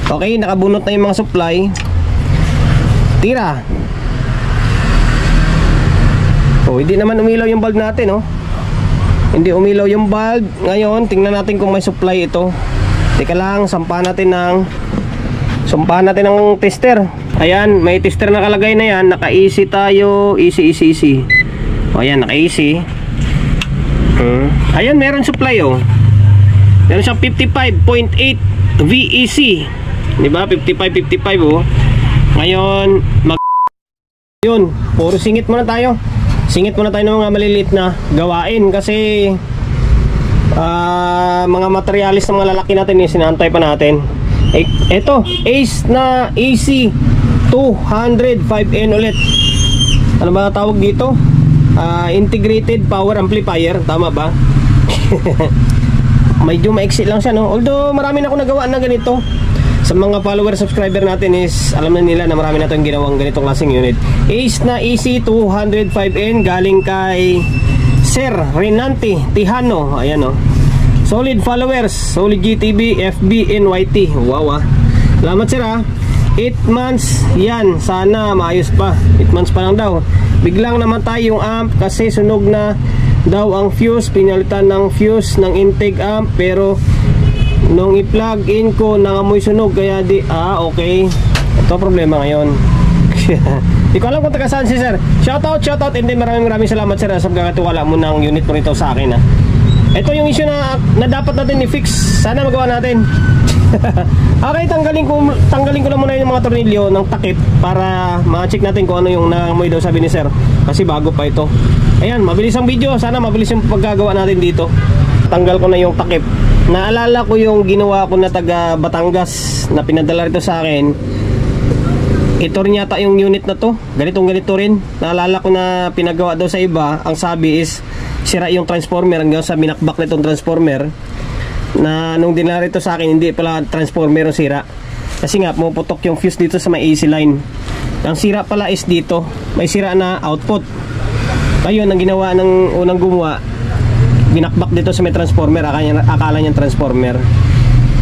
Okay, nakabunot na yung mga supply. Tira. Oh, hindi naman umilaw yung bulb natin, oh. Hindi umilaw yung bulb. Ngayon, tingnan natin kung may supply ito. Teka lang, sampahan natin ng tester. Ayan, may tester na nakalagay na yan. Naka-easy tayo. Easy. O, ayan, naka-easy. Ayan, meron supply, oh. Meron siyang 55.8 VEC. Diba? 55, oh. Ngayon, yun, puro singit muna tayo. Singit muna tayo ng mga maliliit na gawain. Kasi mga materialis ng mga lalaki natin yung sinantay pa natin. Ito, Ace na AC 205N ulit. Ano ba tawag dito? Integrated Power Amplifier. Tama ba? Medyo maiksi lang siya, no? Although marami na ako nagawa na ganito. Sa mga follower subscriber natin is alam na nila na marami na itong ginawang ganitong klaseng unit. Ace na AC 205N galing kay Sir Renante Tijano. Ayan, oh. Solid followers, solid GTB, FB, NYT. Wow, ah. Salamat, sir, ah. 8 months yan. Sana maayos pa. 8 months pa lang daw. Biglang namatay yung amp kasi sunog na daw ang fuse. Pinalitan ng fuse ng intake amp, pero nung i-plug in ko nangamoy sunog. Kaya okay. Ito problema ngayon. Di ko alam kung taga saan si sir. Shoutout. And then maraming salamat, sir, sa pagkakatiwala mo ng unit mo rito sa akin, ah. Ito yung issue na dapat natin i-fix. Sana magawa natin. Okay, tanggalin ko lang muna yung mga tornilyo ng takip para ma-check natin kung ano yung nangamoy daw, sabi ni sir. Kasi bago pa ito. Ayan, mabilis ang video. Sana mabilis yung paggagawa natin dito. Tanggal ko na yung takip. Naalala ko yung ginawa ko na taga Batangas na pinadala rito sa akin. Ito rin yata yung unit na to. Ganito rin. Naalala ko na pinagawa daw sa iba. Ang sabi is sira yung transformer. Hanggang sa binakbak nitong transformer, na nung dinala rito sa akin, hindi pala transformer yung sira. Kasi nga pumuputok yung fuse dito sa may AC line. Ang sira pala is dito, may sira na output. Ayun, ang ginawa ng unang gumawa, binakbak dito sa may transformer. Akala niya transformer.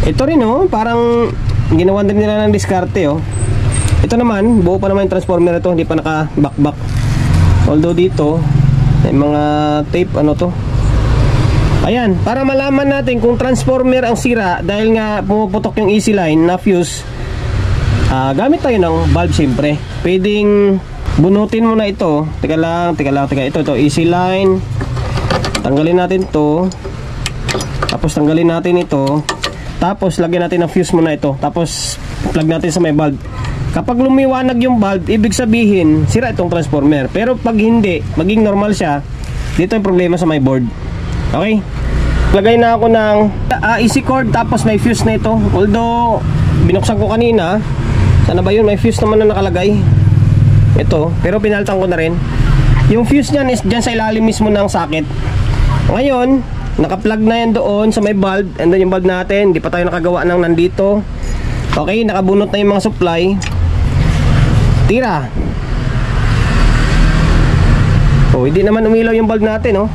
Ito rin, oh, parang ginawa din nila ng diskarte, oh. Ito naman, buo pa naman yung transformer ito, hindi pa nakabakbak. Although dito may mga tape, ano to. Ayan, para malaman natin kung transformer ang sira dahil nga pumuputok yung AC line na fuse, gamit tayo ng valve siyempre. Pwedeng bunutin mo na ito. Teka lang. Ito AC line. Tanggalin natin to. Tapos tanggalin natin ito. Tapos lagyan natin ng fuse muna ito. Tapos plug natin sa may valve. Kapag lumiwanag yung bulb, ibig sabihin sira itong transformer. Pero pag hindi, maging normal siya, dito yung problema sa my board. Okay? Lagay na ako ng AC cord, tapos may fuse na ito. Although binuksan ko kanina, sana ba yun? May fuse naman na nakalagay. Ito, pero pinalitan ko na rin. Yung fuse niyan is dyan sa ilalim mismo ng socket. Ngayon, naka-plug na yan doon sa may bulb. And then yung bulb natin, hindi pa tayo nakagawa ng nandito. Okay, nakabunot na yung mga supply. Tira. Oh, hindi naman umilaw yung bulb natin, oh.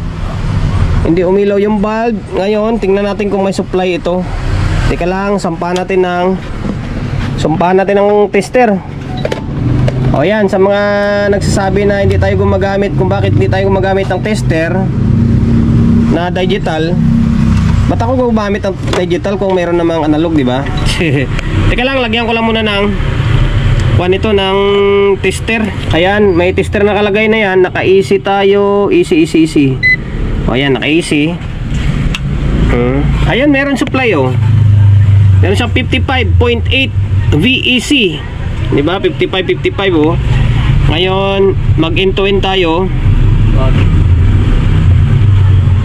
Hindi umilaw yung bulb. Ngayon, tingnan natin kung may supply ito. Teka lang, sampahan natin ng tester. O yan, sa mga nagsasabi na hindi tayo gumagamit, kung bakit hindi tayo gumagamit ng tester na digital. Ba't ako gumagamit ng digital kung mayroon namang analog, di ba? Teka lang, lagyan ko lang muna ng ito ng tester. Ayan, may tester nakalagay na yan. Naka-easy tayo. Easy. O ayan, naka-easy. Ayan, meron supply, oh. Meron siyang 55.8 VEC. Diba? 55, oh. Ngayon, mag-end-to-end tayo.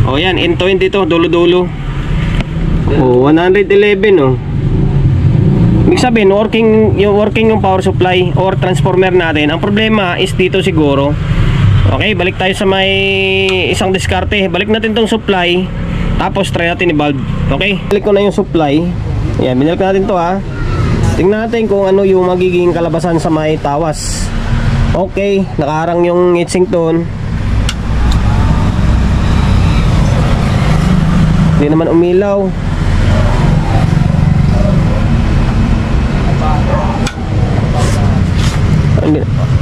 O yan, end-to-end dito, dulo-dulo. O, 111, oh. Ibig sabihin, working yung power supply or transformer natin. Ang problema is dito siguro. Okay, balik tayo sa may isang diskarte. Balik natin tong supply, tapos try natin i-bulb. Okay, balik ko na yung supply. Ayan, binalik natin to, ha. Tingnan natin kung ano yung magiging kalabasan sa may tawas. Okay, nakaharang yung heatsink doon. Hindi naman umilaw.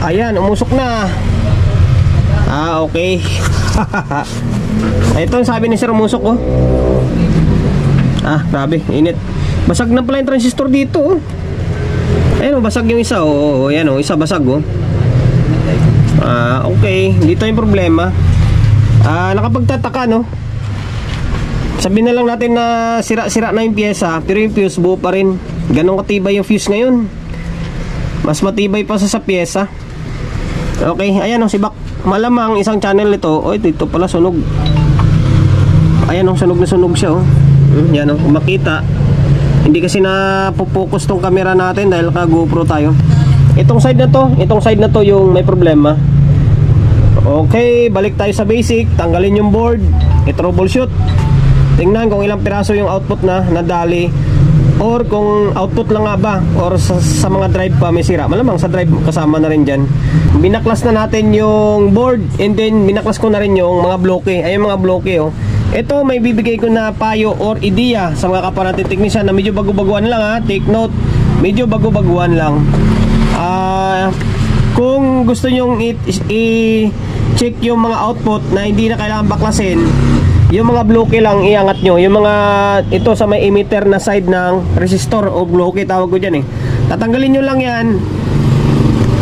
Ayan, umusok na. Okay. Ito ang sabi ni sir, umusok oh. Grabe, init. Basag na pala yung transistor dito oh. Ayun, basag yung isa oh. Ayan oh, isa basag oh. Okay, dito yung problema. Nakapagtataka no. Sabihin na lang natin na sira-sira na yung pyesa, pero yung fuse buo pa rin. Ganun katibay yung fuse ngayon. Mas matibay pa sa pyesa. Okay, ayan oh, si Bak. Malamang isang channel nito. Dito pala sunog. Ayan oh, sunog na sunog siya oh. Yan oh, kung makita. Hindi kasi na-focus tong camera natin dahil ka GoPro tayo. Itong side na to yung may problema. Okay, balik tayo sa basic. Tanggalin yung board, i-troubleshoot. Tingnan kung ilang piraso yung output na nadali, or kung output lang nga ba, or sa mga drive pa may sira. Malamang sa drive kasama na rin dyan. Binaklas na natin yung board, and then binaklas ko na rin yung mga bloke. Ay, yung mga bloke oh. Ito may bibigay ko na payo or ideya sa mga kapwa natin technician na medyo bago-baguan lang ha. Take note, medyo bago-baguan lang. Kung gusto nyong i-check yung mga output na hindi na kailangan baklasin, yung mga bloke lang iangat nyo. Yung mga ito sa may emitter na side ng resistor o bloke, tawag ko dyan eh. Tatanggalin nyo lang yan.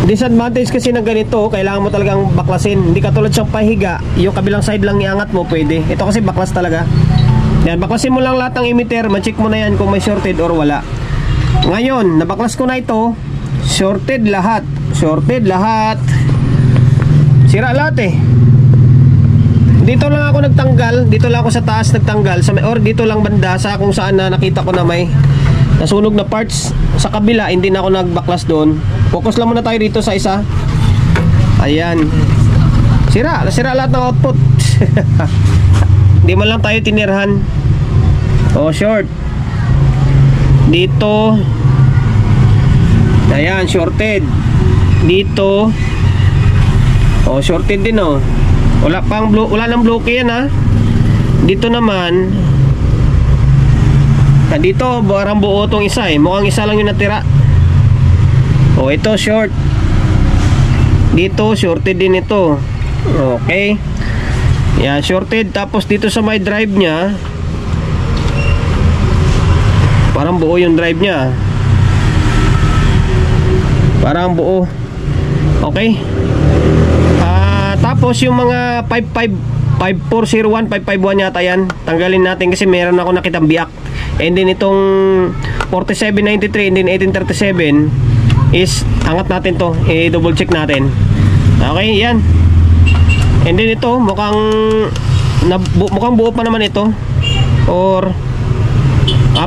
Disadvantage kasi ng ganito, kailangan mo talagang baklasin. Hindi katulad siyang pahiga, yung kabilang side lang iangat mo, pwede. Ito kasi baklas talaga. Yan, baklasin mo lang lahat ng emitter, ma-check mo na yan kung may shorted or wala. Ngayon, nabaklas ko na ito, shorted lahat. Shorted lahat. Sira lahat eh. Dito lang ako nagtanggal, dito lang ako sa taas nagtanggal, or dito lang banda sa kung saan na nakita ko na may nasunog na parts. Sa kabila, hindi na ako nagbaklas doon. Focus lang muna tayo dito sa isa. Ayan. Sira lahat ng output. Hindi man lang tayo tinirhan. Short. Dito. Ayan, shorted. Dito. Shorted din oh. Wala nang bloke yan ha. Dito naman. Dito, parang buo tong isa eh. Mukhang isa lang yung natira. Ito short. Dito, shorted din ito. Okay. Yan, shorted. Tapos dito sa may drive nya, parang buo yung drive nya. Parang buo. Okay. Tapos yung mga 5401, 551 yata yan. Tanggalin natin kasi meron ako nakitang biak. And then itong 4793 and then 1837 is angat natin to, i-double check natin. Okay, yan. And then ito mukhang buo pa naman ito, or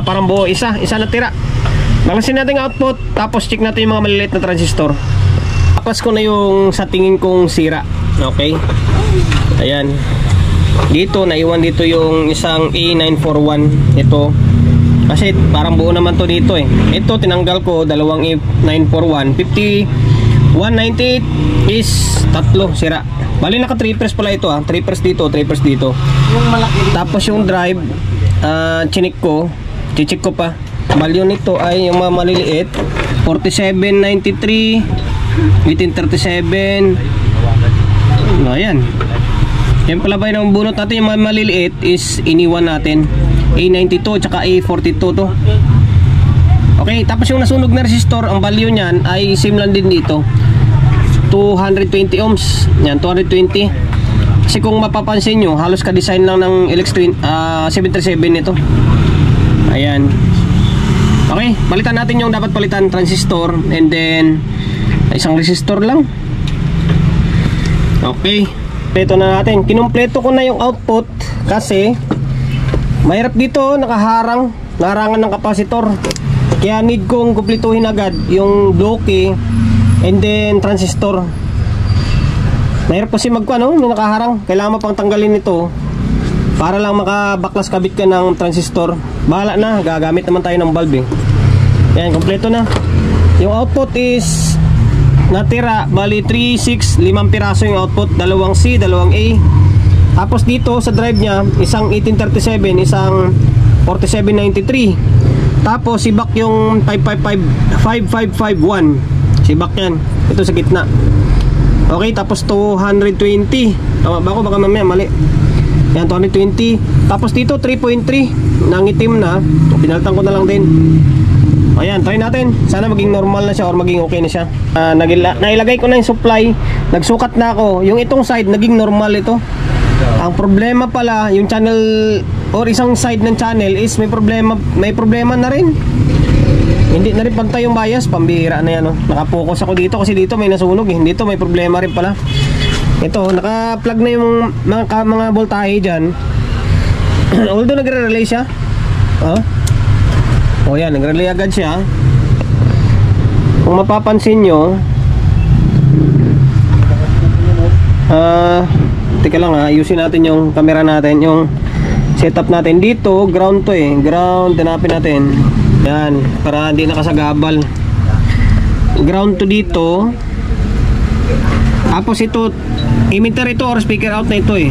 parang buo, isa natira. Baklasin natin ang output, tapos check natin yung mga maliliit na transistor. Baklas ko na yung sa tingin kong sira. Okay, ayan. Dito, naiwan dito yung isang A941. Ito kasi parang buo naman to dito eh. Ito tinanggal ko, dalawang A941. 5198 is tatlo sira. Bali naka 3 pairs pala ito 3 pairs dito, 3 pairs dito. Yung malaki. Tapos yung drive, chinik ko, chichik ko pa. Value nito ay yung mga maliliit, 4793, 1837. Ayan. Yan pala ba yung bunot natin, yung mga maliliit is iniwan natin. A92 tsaka A42 to. Okay, tapos yung nasunog na resistor, ang value niyan ay same lang din dito, 220 ohms. Yan, 220. Kasi kung mapapansin nyo, halos ka-design lang ng Electrin 737 ito. Ayan. Okay, palitan natin yung dapat palitan, transistor, and then isang resistor lang. Okay, ito na natin. Kinumpleto ko na yung output kasi mahirap dito, nakaharangan ng kapasitor. Kaya need kong kumpletuhin agad yung bloke and then transistor. Mahirap kasi nakaharang. Kailangan mo pang tanggalin ito para lang makabaklas kabit ka ng transistor. Bahala na, gagamit naman tayo ng bulb eh. Yan, kompleto na. Yung output is natira, bali 3, 6, 5 piraso yung output. Dalawang C, dalawang A. Tapos dito sa drive nya, isang 1837, isang 4793. Tapos si Bak yung 5551 Sibak yan. Ito sa gitna. Okay, tapos 220. Tama ba ako? Baka mamaya mali. Yan, 220. Tapos dito 3.3 nang itim na. Pinalitan ko na lang din. Ayan, try natin. Sana maging normal na siya or maging okay na siya. Nailagay ko na yung supply. Nagsukat na ako. Yung itong side, naging normal ito. Ang problema pala, yung channel or isang side ng channel is may problema na rin. Hindi na rin pantay yung bias. Pambihira na yan, oh. Nakapokus ako dito kasi dito may nasunog eh. Dito may problema rin pala. Ito, naka-plug na yung mga voltahe dyan. Although nagre-relay siya. Oh yan, nagre-relay agad siya. Kung mapapansin nyo, teka lang ayusin natin yung camera natin. Yung setup natin dito, ground to eh. Ground, hanapin natin. Yan, para hindi nakasagabal. Ground to dito. Tapos ito, emitter ito or speaker out na ito eh.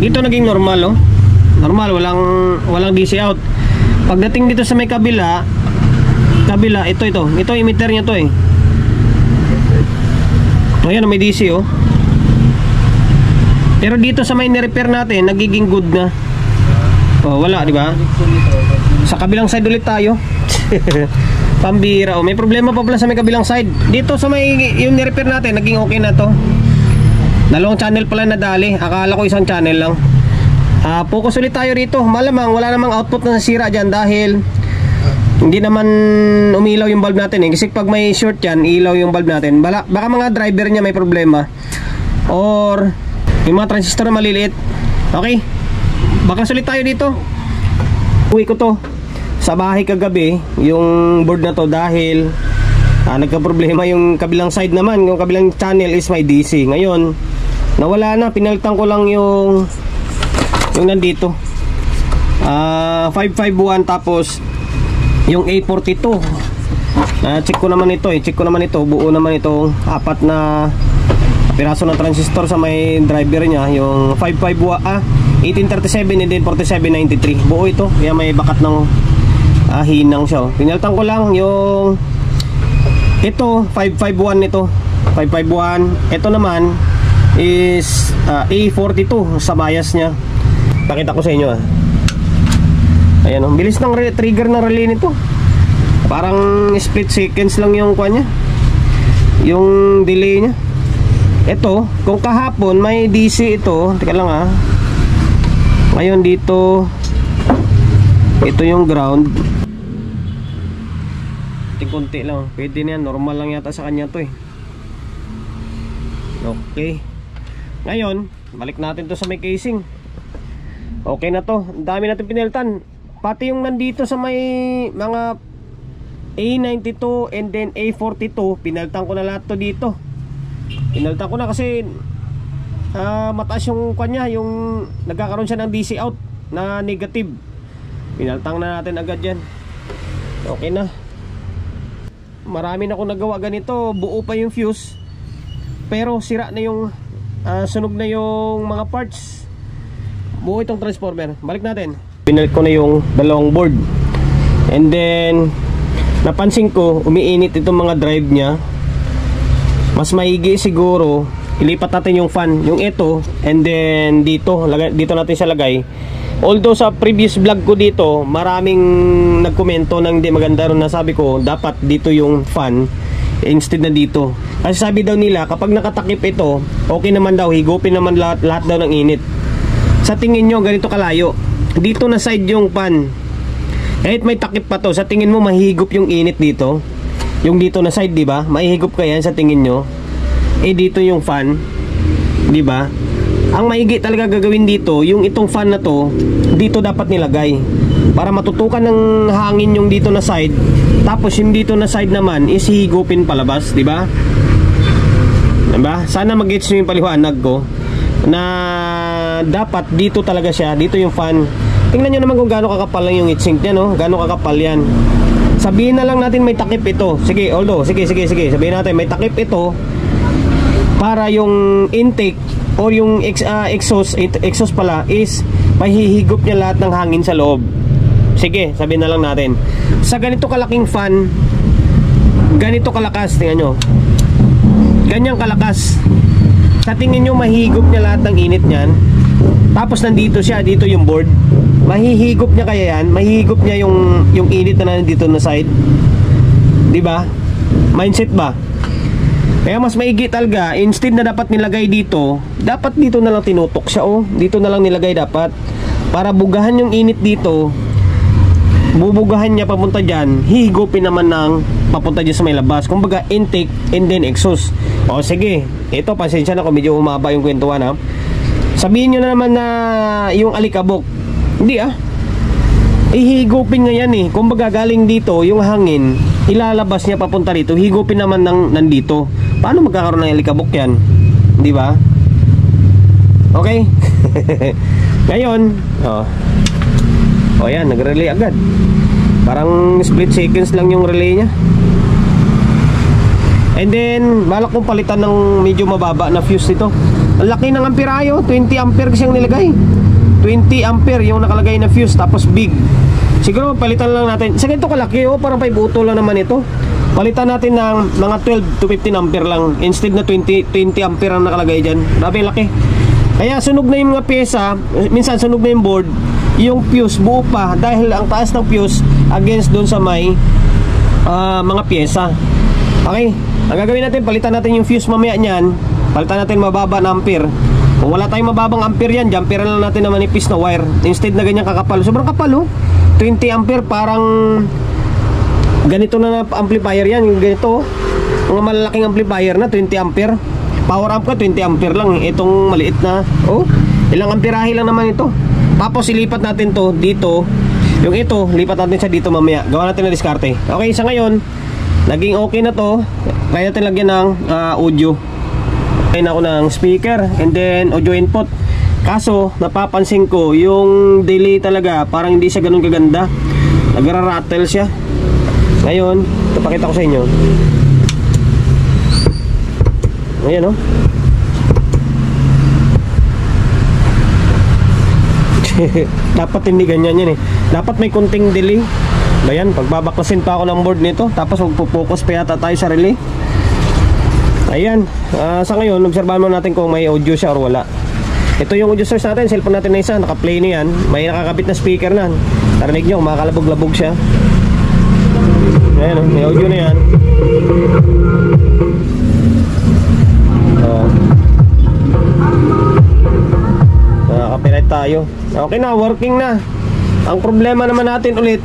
Dito naging normal, oh. Normal, walang DC out. Pagdating dito sa may kabila, ito emitter niya to eh. Ayan, may DC, oh. Pero dito sa may ni-repair natin, nagiging good na. Oh, wala, di ba? Sa kabilang side ulit tayo. Pambira, oh. May problema pa pala sa may kabilang side. Dito sa may yung ni-repair natin, naging okay na to. Dalawang channel pala nadali. Akala ko isang channel lang. Focus ulit tayo rito. Malamang wala namang output na nasira dyan dahil hindi naman umilaw yung bulb natin eh. Kasi pag may short yan, ilaw yung bulb natin. Baka mga driver niya may problema or yung mga transistor na maliliit. Okay, baka sulit tayo dito. Uwi ko to sa bahay kagabi, yung board na to, dahil nagka-problema yung kabilang side naman. Yung kabilang channel is may DC. Ngayon, nawala na. Pinalitan ko lang yung nandito 551 tapos yung A42. Check ko naman ito buo naman itong apat na piraso ng transistor sa may driver niya, yung 1837 and then 4793 buo ito, kaya may bakat ng hinang siya. Pinalitan ko lang yung ito 551 nito 551. Ito naman is A42 sa bias niya. Pakita ko sa inyo ayan, oh. Bilis ng trigger ng relay nito. Parang split seconds lang yung kuha niya, yung delay niya. Ito, kung kahapon may DC ito, teka lang ngayon dito, ito yung ground. Kunti lang, pwede na yan. Normal lang yata sa kanya to eh. Okay, ngayon balik natin to sa may casing. Okay na to, ang dami natin pinalitan. Pati yung nandito sa may mga A92 and then A42, pinalitan ko na lahat to dito. Pinalitan ko na kasi mataas yung kanya, yung nagkakaroon siya ng DC out na negative. Pinalitan na natin agad yan. Okay na. Marami na akong nagawa ganito. Buo pa yung fuse, pero sira na yung sunog na yung mga parts. Buo itong transformer. Balik natin. Pinalit ko na yung dalawang board. And then napansin ko umiinit itong mga drive niya. Mas maigi siguro ilipat natin yung fan, yung ito, and then dito natin siya lagay. Although sa previous vlog ko dito, maraming nagkomento ng hindi maganda ron, na sabi ko dapat dito yung fan instead na dito. Kasi sabi daw nila kapag nakatakip ito, okay naman daw, higupin naman lahat daw ng init. Sa tingin nyo ganito kalayo, dito na side yung fan, kahit may takip pa to, sa tingin mo mahigop yung init dito? Yung dito na side, di ba? Mahihigop kaya sa tingin nyo? Dito yung fan, di ba? Ang maigi talaga gagawin dito, yung itong fan na to, dito dapat nilagay para matutukan ng hangin yung dito na side. Tapos yung dito na side naman is higupin palabas, di ba? Diba? Sana mag-gets nyo yung paliwanag ko na dapat dito talaga siya, dito yung fan. Tingnan nyo naman kung gaano kakapal lang yung heatsink niya, no? Gaano kakapal yan. Sabihin na lang natin may takip ito. Sige, sige. Sabihin natin may takip ito para yung intake or yung exhaust pala is mahihigop niya lahat ng hangin sa loob. Sige, sabihin na lang natin. Sa ganito kalaking fan, ganito kalakas, tingnan nyo. Ganyang kalakas. Sa tingin nyo, mahigop niya lahat ng init niyan. Tapos nandito siya, dito yung board. Mahihigop niya kaya yan? Mahihigop niya yung init na nandito na side. Diba? Mindset ba? Kaya mas maigi talaga, instead na dapat nilagay dito, dapat dito na lang tinutok siya, oh. Dito na lang nilagay dapat. Para bugahan yung init dito, bubugahan niya papunta dyan, higupin naman ng papunta dyan sa may labas. Kumbaga, intake and then exhaust. O sige, ito, pasensya na kung medyo umaba yung kwentuhan, ha. Sabihin nyo na naman na yung alikabok. Hindi, ihigupin nga yan, eh. Kumbaga, galing dito, yung hangin, ilalabas niya papunta dito, higupin naman nandito. Paano magkakaroon ng alikabok yan? Di ba? Okay? Ngayon, yan, nag-relay agad. Parang split seconds lang yung relay niya. And then, balak kong palitan ng medyo mababa na fuse ito. Ang laki ng amperayo, 20 ampere kasi yung nilagay. 20 ampere yung nakalagay na fuse, tapos big. Siguro palitan lang natin. Sa ganito kalaki, parang 5 auto lang naman ito. Palitan natin ng mga 12 to 15 ampere lang. Instead na 20 ampere ang nakalagay dyan. Grabe laki. Kaya sunog na yung mga pyesa. Minsan sunog na yung board. Yung fuse buo pa. Dahil ang taas ng fuse against doon sa may mga pyesa. Okay. Ang gagawin natin, palitan natin yung fuse mamaya nyan. Palitan natin mababa na ampere. Kung wala tayong mababang ampere yan, jumperan lang natin na manipis na wire. Instead na ganyan kakapal. Sobrang kapal, 20 ampere, parang ganito na amplifier yan. Yung ganito, mga malalaking amplifier na 20 ampere. Power amp ka 20 ampere lang. Itong maliit na, ilang amperahe lang naman ito. Tapos ilipat natin to dito. Yung ito, lipat natin siya dito mamaya. Gawa natin na diskarte. Okay, sa ngayon naging okay na to. Kaya natin lagyan ng audio. Kaya na ako ng speaker and then audio input. Kaso napapansin ko yung delay talaga, parang hindi siya ganun kaganda. Nagra-rattle siya. Ngayon, ito pakita ko sa inyo. Ayan, dapat hindi ganyan yan, dapat may kunting delay. Ayan, pagbabaklasin pa ako ng board nito, tapos magpo-focus pa yata tayo sa relay. Ayan, sa ngayon obserbahan mo natin kung may audio siya or wala. Ito yung audio source natin, cellphone natin na isa, naka-play na yan. May nakakabit na speaker na. Narinig nyo, makakalabog-labog siya. Ayan, may audio na yan. Nakaka-copyright tayo. Okay na, working na. Ang problema naman natin ulit,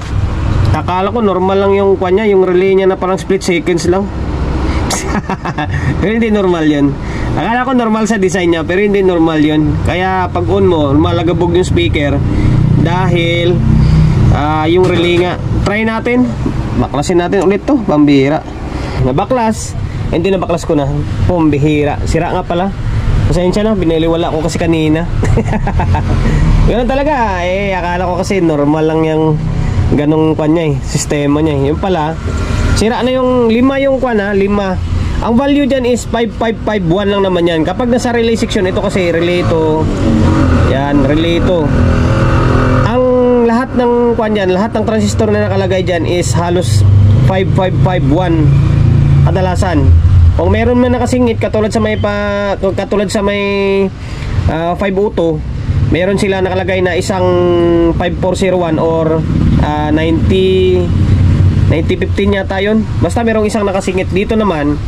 akala ko normal lang yung kanya, yung relay niya na parang split seconds lang. Pero hindi normal yun. Akala ko normal sa design niya, pero hindi normal yun. Kaya pag on mo, malagabog yung speaker dahil yung relay nga. Try natin, baklasin natin ulit to, pambihira. Nabaklas, hindi nabaklas ko na, pambihira. Sira nga pala. Pasensya na, biniliwala ko kasi kanina. Ganun talaga, akala ko kasi normal lang yung ganong kanya sistema niya. Yun pala, sira na yung 5 yung kwana, 5. Ang value dyan is 5551 lang naman yan. Kapag nasa relay section, ito kasi relay to. Yan, relay to. Ang lahat ng kwan dyan, lahat ng transistor na nakalagay dyan is halos 5551 kadalasan. Kung meron man nakasingit katulad sa may 502, meron sila nakalagay na isang 5401 or 9015 yata yun. Basta merong isang nakasingit. Dito naman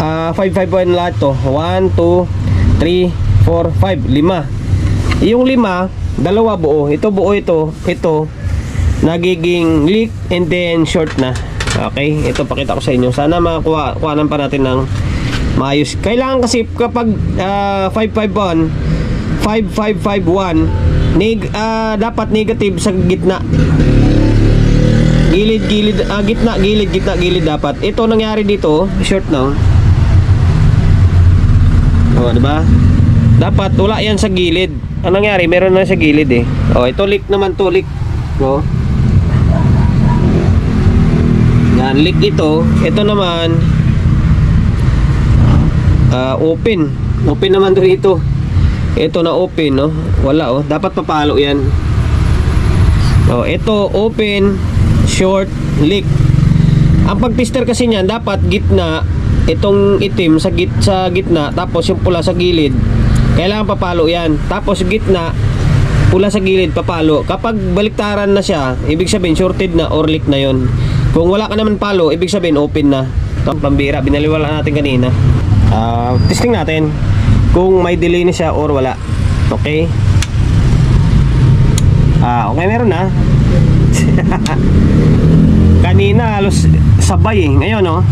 551 lahat to. 1, 2, 3, 4, 5, 5. Yung 5, dalawa buo. Ito buo, ito nagiging leak and then short na. Okay, ito pakita ko sa inyo. Sana makakuhanan pa natin ng maayos. Kailangan kasi kapag 551 dapat negative sa gitna. Gilid gilid dapat. Ito nangyari dito, short na. Diba? Dapat wala yan sa gilid. Ang nangyari, meron na sa gilid ito leak naman to, leak. Yan, leak ito. Ito naman open naman dito. Ito na open, wala, dapat papalo yan. Ito open, short, leak. Ang pag-tester kasi niyan, dapat gitna, itong itim sa gitna, tapos yung pula sa gilid, kailangan papalo yan. Tapos gitna, pula sa gilid, papalo. Kapag baliktaran na siya, ibig sabihin shorted na or leak na yon. Kung wala ka naman palo, ibig sabihin open na. Ito, pambira, binaliwala natin kanina. Testing natin kung may delay na siya or wala. Okay. Okay, meron na. Kanina halos sabay eh. Ngayon oh.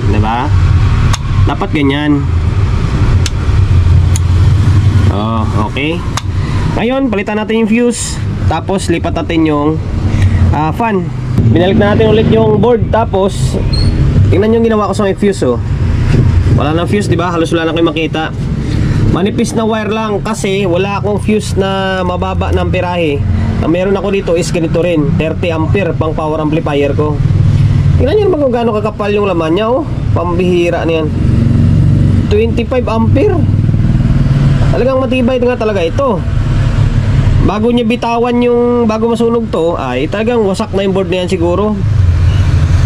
Diba? Dapat ganyan. Okay. Ngayon, palitan natin yung fuse. Tapos lipat natin yung fan. Binalik na natin ulit yung board. Tapos tingnan yung ginawa ko sa may fuse oh. Wala nang fuse, diba? Halos wala na kayo makita. Manipis na wire lang kasi wala akong fuse na mababa ng amperahe. Ang meron ako dito is ganito rin, 30 ampere pang power amplifier ko. Tingnan nyo naman kung gaano kakapal yung laman niya oh. Pambihira na yan. 25 ampere. Talagang matibay nga talaga ito. Bago niya bitawan yung, bago masunog to, ay talagang wasak na yung board na yan siguro.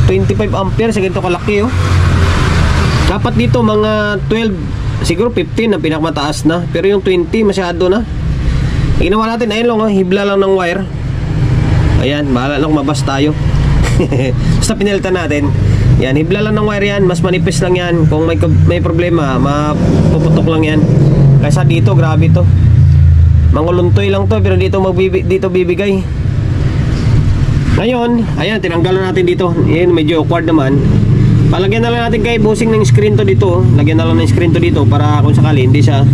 25 ampere sa ganito kalaki oh. Dapat dito mga 12, siguro 15 ang pinakamataas na. Pero yung 20 masyado na. Ginawa natin, ayun lang oh, hibla lang ng wire. Ayan, bahala lang mabas tayo. Basta pinalitan natin. Yan, hibla lang ng wire yan. Mas manipis lang yan. Kung may problema, mapuputok lang yan. Kaysa dito, grabe to. Manguluntoy lang to, pero dito bibigay. Ngayon, ayan, tinanggal na natin dito. Yan, medyo awkward naman. Palagyan na lang natin kay bossing ng screen to dito. Lagyan na lang ng screen to dito para kung sakali hindi siya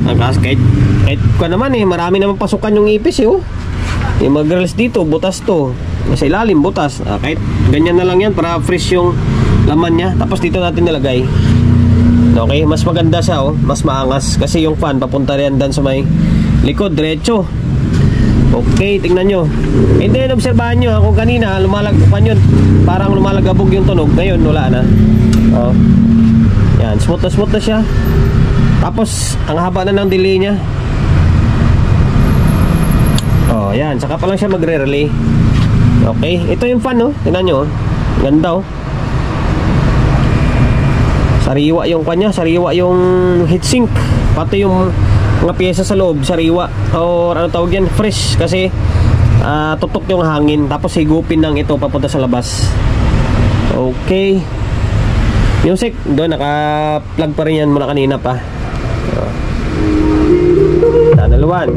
kahit ko naman eh, marami naman pasukan yung ipis eh oh. Yung mga grills dito, butas to. Sa ilalim, butas. Kahit ganyan na lang yan para fresh yung laman niya. Tapos dito natin nilagay. Okay, mas maganda siya oh. Mas maangas kasi yung fan papunta rin dan sa may likod, diretso. Okay, tingnan nyo. And then, obserbahan nyo kung kanina parang lumalagabog yung tunog. Ngayon, wala na. Yan, smooth na siya. Tapos, ang haba na ng delay niya. Yan, saka pa lang siya magre-relay. Okay, ito yung fan oh. Tingnan nyo oh. Ganda oh. Sariwa yung kanya, sariwa yung heatsink. Pati yung mga pyesa sa loob, sariwa. Or ano tawag yan, fresh. Kasi tutok yung hangin. Tapos higupin ng ito papunta sa labas. Okay. Music, doon naka-plug pa rin yan mula kanina pa. Channel 1.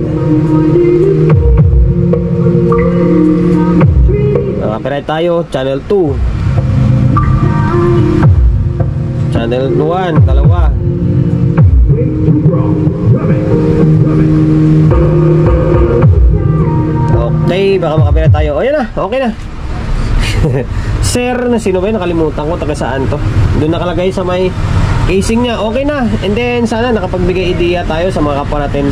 Copyright tayo, channel 2. Channel 1, dalawa. Okay, baka makapira tayo. O yan na, okay na. Sir, na sino ba yun? Nakalimutan ko, taga saan to. Doon nakalagay sa may casing niya. Okay na. And then sana nakapagbigay idea tayo sa mga kapwa natin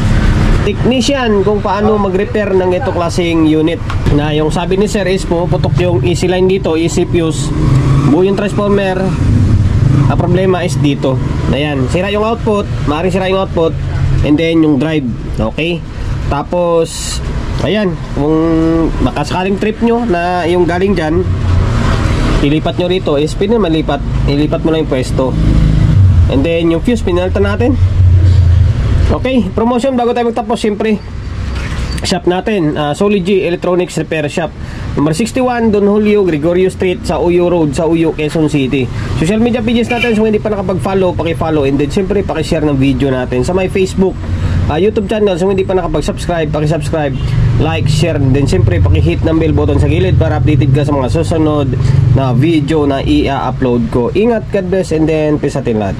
technician kung paano mag-repair ng ito klaseng unit. Na yung sabi ni sir is puputok yung easy line dito, easy fuse, buo yung transformer. Ang problema is dito. Ayan, sira yung output, maaaring sira yung output. And then yung drive. Okay. Tapos ayan, kung makasakaling trip nyo na yung galing dyan, ilipat nyo rito, is pwede naman ilipat mo lang yung pwesto. And then yung fuse, pinalitan natin. Okay, promotion bago tayo magtapos. Siyempre, shop natin, Solid G Electronics Repair Shop, number 61 Don Julio Gregorio Street sa Uyo Road, sa Uyo, Quezon City. Social media pages natin, so hindi pa nakapag-follow, paki-follow. And then siyempre, paki-share ng video natin sa my Facebook, YouTube channel. So hindi pa nakapag-subscribe, paki-subscribe, like, share. And then siyempre, paki-hit ng bell button sa gilid para updated ka sa mga susunod na video na i-upload ko. Ingat, God bless, and then peace atin lahat.